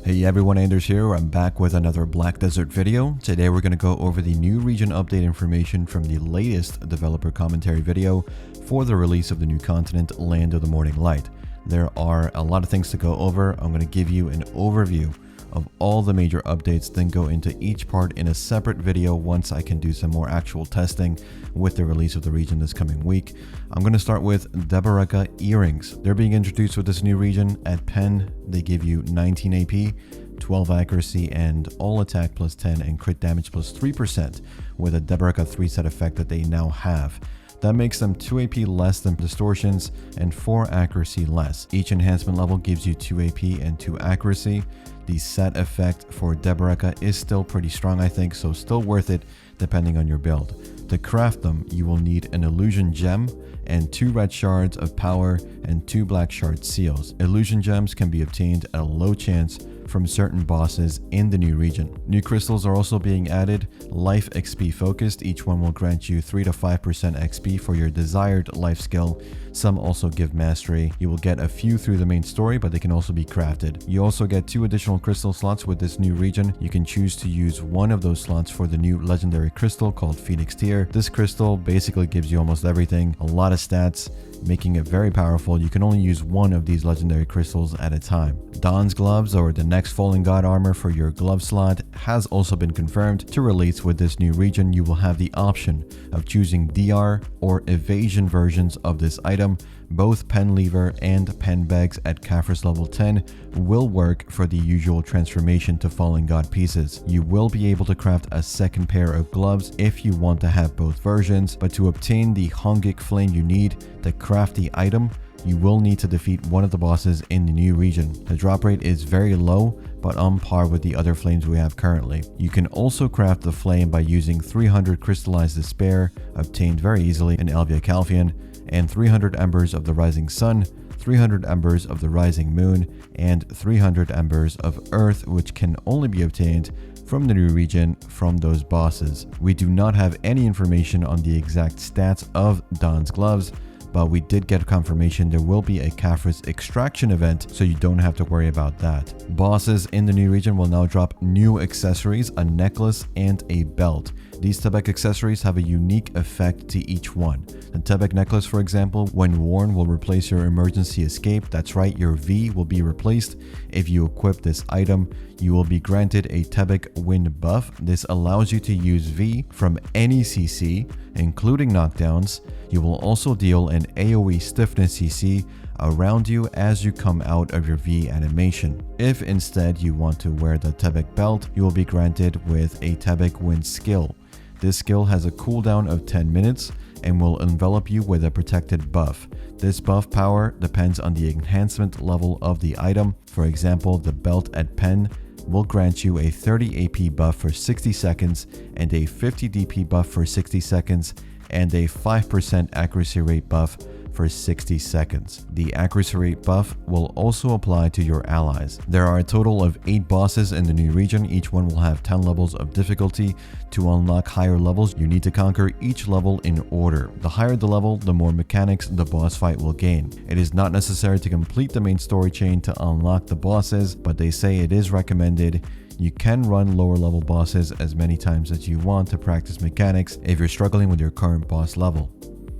Hey everyone, Anders here. I'm back with another Black Desert video. Today we're going to go over the new region update information from the latest developer commentary video for the release of the new continent, Land of the Morning Light. There are a lot of things to go over. I'm going to give you an overview of all the major updates, then go into each part in a separate video once I can do some more actual testing with the release of the region this coming week. I'm going to start with Deboreka Earrings. They're being introduced with this new region. At Pen, they give you 19 AP, 12 accuracy, and all attack plus 10 and crit damage plus 3% with a Deboreka 3 set effect that they now have. That makes them 2 AP less than Distortions and 4 accuracy less. Each enhancement level gives you 2 AP and 2 accuracy. The set effect for Deboreka is still pretty strong, I think, so still worth it depending on your build. To craft them, you will need an illusion gem and 2 red shards of power and 2 black shard seals. Illusion gems can be obtained at a low chance from certain bosses in the new region. New crystals are also being added, life XP focused. Each one will grant you 3 to 5% XP for your desired life skill. Some also give mastery. You will get a few through the main story, but they can also be crafted. You also get 2 additional crystal slots with this new region. You can choose to use one of those slots for the new legendary crystal called Phoenix Tier. This crystal basically gives you almost everything, a lot of stats, making it very powerful. You can only use one of these legendary crystals at a time. Dahn's gloves, or the next Fallen God armor for your glove slot, has also been confirmed to release with this new region. You will have the option of choosing DR or evasion versions of this item. Both pen lever and pen bags at Kaphras level 10 will work for the usual transformation to Fallen God pieces. You will be able to craft a second pair of gloves if you want to have both versions, but to obtain the Hongic flame you need to craft the item, you will need to defeat one of the bosses in the new region. The drop rate is very low, but on par with the other flames we have currently. You can also craft the flame by using 300 crystallized despair, obtained very easily in Elvia Calphion, and 300 embers of the rising sun, 300 embers of the rising moon, and 300 embers of earth, which can only be obtained from the new region from those bosses. We do not have any information on the exact stats of Dahn's gloves, but we did get confirmation there will be a Kaphras extraction event, so you don't have to worry about that. Bosses in the new region will now drop new accessories, a necklace and a belt. These Tebek accessories have a unique effect to each one. The Tebek necklace, for example, when worn will replace your emergency escape. That's right, your V will be replaced. If you equip this item, you will be granted a Tebek wind buff. This allows you to use V from any CC, including knockdowns. You will also deal an AoE stiffness CC around you as you come out of your V animation. If instead you want to wear the Tebek belt, you will be granted with a Tebek wind skill. This skill has a cooldown of 10 minutes and will envelop you with a protected buff. This buff power depends on the enhancement level of the item. For example, the belt at Pen will grant you a 30 AP buff for 60 seconds and a 50 DP buff for 60 seconds and a 5% accuracy rate buff for 60 seconds. The accuracy rate buff will also apply to your allies. There are a total of 8 bosses in the new region. Each one will have 10 levels of difficulty. To unlock higher levels, you need to conquer each level in order. The higher the level, the more mechanics the boss fight will gain. It is not necessary to complete the main story chain to unlock the bosses, but they say it is recommended. You can run lower level bosses as many times as you want to practice mechanics if you're struggling with your current boss level.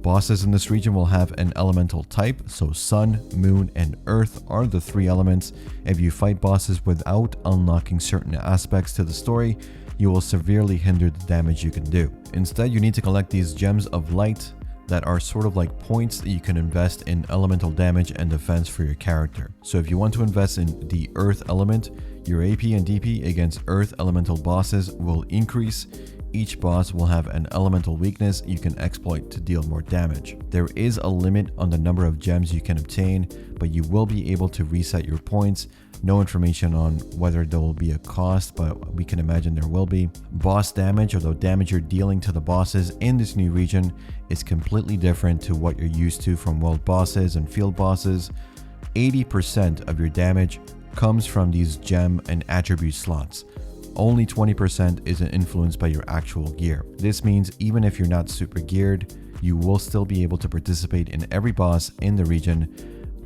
Bosses in this region will have an elemental type, so sun, moon, and earth are the 3 elements. If you fight bosses without unlocking certain aspects to the story, you will severely hinder the damage you can do. Instead, you need to collect these gems of light that are sort of like points that you can invest in elemental damage and defense for your character. So if you want to invest in the earth element, your AP and DP against earth elemental bosses will increase. Each boss will have an elemental weakness you can exploit to deal more damage. There is a limit on the number of gems you can obtain, but you will be able to reset your points. No information on whether there will be a cost, but we can imagine there will be. Boss damage, or the damage you're dealing to the bosses in this new region, is completely different to what you're used to from world bosses and field bosses. 80% of your damage comes from these gem and attribute slots. Only 20% is influenced by your actual gear. This means even if you're not super geared, you will still be able to participate in every boss in the region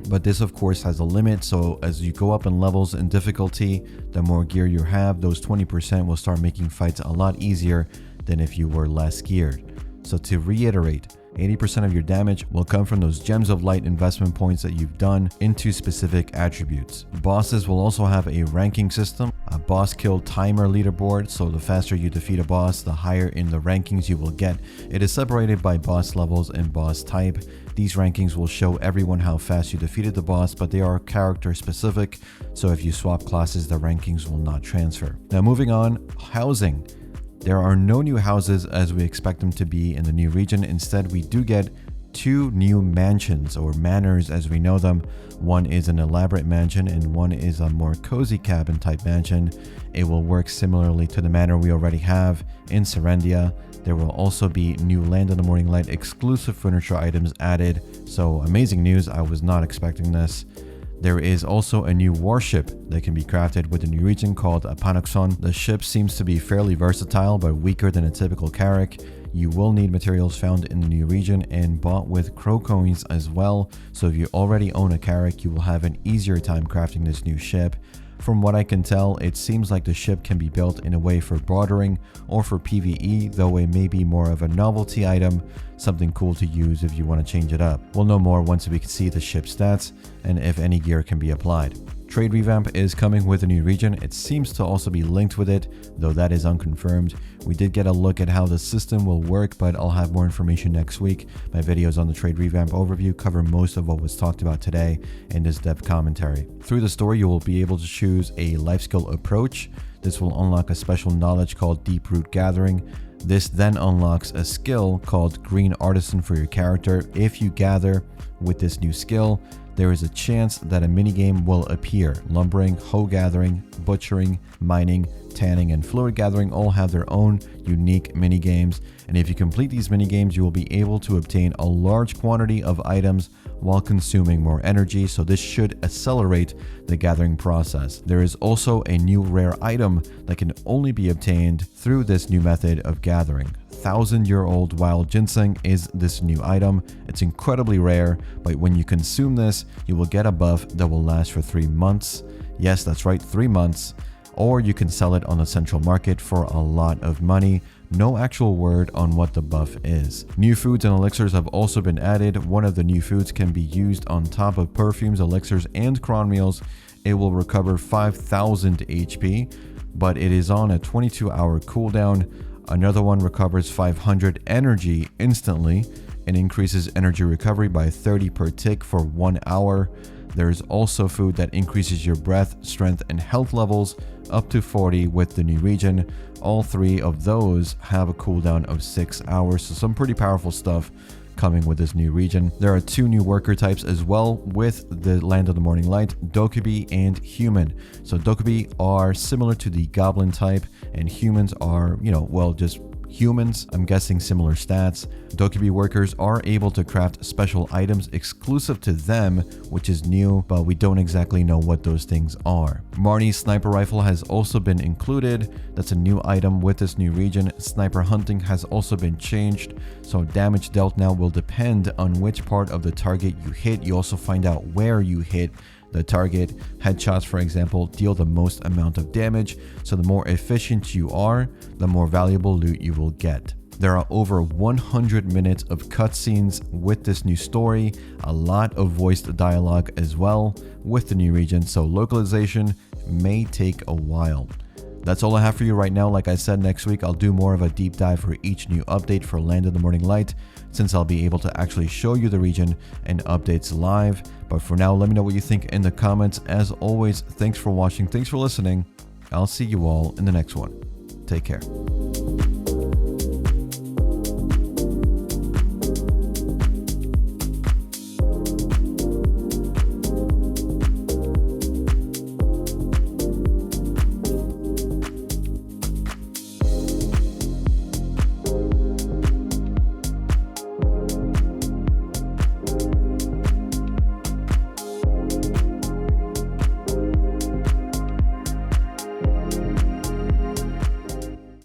But this of course has a limit, so as you go up in levels and difficulty, the more gear you have, those 20% will start making fights a lot easier than if you were less geared. So to reiterate, 80% of your damage will come from those gems of light investment points that you've done into specific attributes. Bosses will also have a ranking system, a boss kill timer leaderboard, so the faster you defeat a boss, the higher in the rankings you will get. It is separated by boss levels and boss type. These rankings will show everyone how fast you defeated the boss, but they are character specific, so if you swap classes, the rankings will not transfer. Now moving on, housing. There are no new houses as we expect them to be in the new region. Instead, we do get 2 new mansions, or manors as we know them. One is an elaborate mansion and one is a more cozy cabin type mansion. It will work similarly to the manor we already have in Serendia. There will also be new Land of the Morning Light exclusive furniture items added. So amazing news, I was not expecting this. There is also a new warship that can be crafted with a new region called a Panoxon. The ship seems to be fairly versatile but weaker than a typical Carrack. You will need materials found in the new region and bought with crow coins as well. So if you already own a Carrack, you will have an easier time crafting this new ship. From what I can tell, it seems like the ship can be built in a way for bartering or for PvE, though it may be more of a novelty item, something cool to use if you want to change it up. We'll know more once we can see the ship's stats and if any gear can be applied. Trade Revamp is coming with a new region. It seems to also be linked with it, though that is unconfirmed. We did get a look at how the system will work, but I'll have more information next week. My videos on the Trade Revamp overview cover most of what was talked about today in this depth commentary. Through the story, you will be able to choose a life skill approach. This will unlock a special knowledge called Deep Root Gathering. This then unlocks a skill called Green Artisan for your character. If you gather with this new skill, there is a chance that a minigame will appear. Lumbering, hoe gathering, butchering, mining, tanning, and fluid gathering all have their own unique minigames. And if you complete these minigames, you will be able to obtain a large quantity of items while consuming more energy. So this should accelerate the gathering process. There is also a new rare item that can only be obtained through this new method of gathering. 1,000-year-old wild ginseng is this new item. It's incredibly rare, but when you consume this, you will get a buff that will last for 3 months. Yes, that's right, 3 months. Or you can sell it on the central market for a lot of money. No actual word on what the buff is. New foods and elixirs have also been added. One of the new foods can be used on top of perfumes, elixirs, and cron meals. It will recover 5,000 HP, but it is on a 22-hour cooldown. Another one recovers 500 energy instantly and increases energy recovery by 30 per tick for 1 hour. There is also food that increases your breath, strength, and health levels up to 40 with the new region. All 3 of those have a cooldown of 6 hours, so some pretty powerful stuff coming with this new region. There are 2 new worker types as well with the Land of the Morning Light, Dokubi and Human. So Dokubi are similar to the Goblin type and humans are, just humans. I'm guessing similar stats. Dokubi workers are able to craft special items exclusive to them, which is new, but we don't exactly know what those things are. Marnie's sniper rifle has also been included. That's a new item with this new region. Sniper hunting has also been changed, so damage dealt now will depend on which part of the target you hit. You also find out where you hit the target. Headshots, for example, deal the most amount of damage, so the more efficient you are, the more valuable loot you will get. There are over 100 minutes of cutscenes with this new story, a lot of voiced dialogue as well with the new region, so localization may take a while. That's all I have for you right now. Like I said, next week I'll do more of a deep dive for each new update for Land of the Morning Light, since I'll be able to actually show you the region and updates live. But for now, let me know what you think in the comments. As always, thanks for watching, thanks for listening. I'll see you all in the next one. Take care.